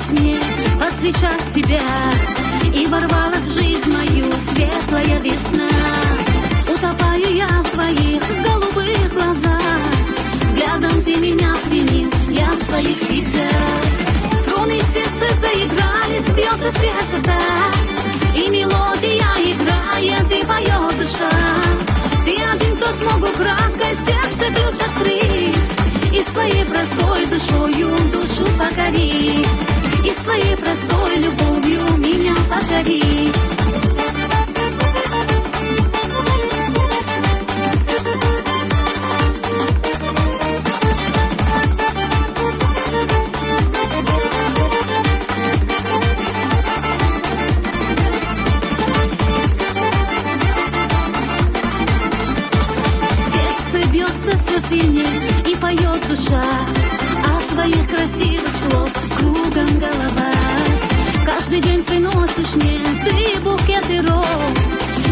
Мне повстречав тебя, и ворвалась в жизнь мою светлая весна. Утопаю я в твоих голубых глазах, взглядом ты меня пленил, я в твоих сетях. Струны сердца заиграли, бьется сердце так, и мелодия играет, и поет душа. Ты один, кто смог украдкой сердце ключ открыть, и своей простой душою душу покорить, и своей простой любовью меня покорить. Сердце бьется все сильнее, и поет душа от твоих красивых слов кругом голова. Каждый день приносишь мне ты букеты роз,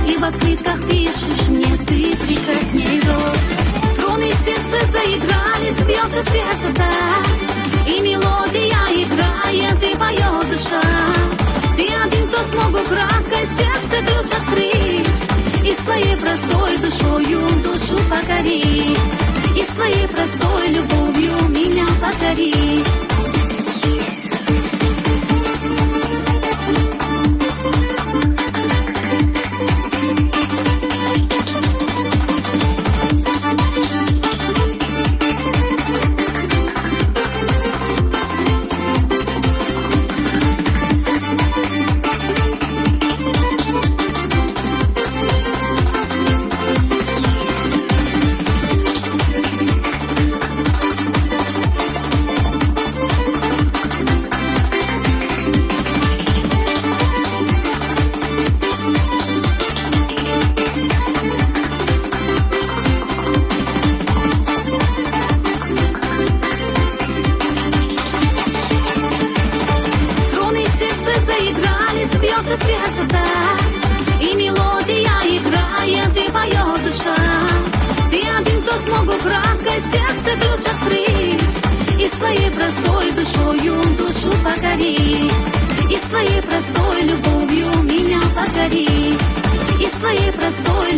и в открытках пишешь мне ты прекрасней роз. Струны сердца заиграли, бьется сердце так, и мелодия играет, и поет душа. Ты один, кто смог украдкой сердце ключ открыть, и своей простой душою душу покорить, и своей простой любовью меня покорить. Бьется сердце так, и мелодия играет, и поет душа. Ты один, кто смог украдкой сердце ключ открыть, и своей простой душою душу покорить, и своей простой любовью меня покорить, и своей простой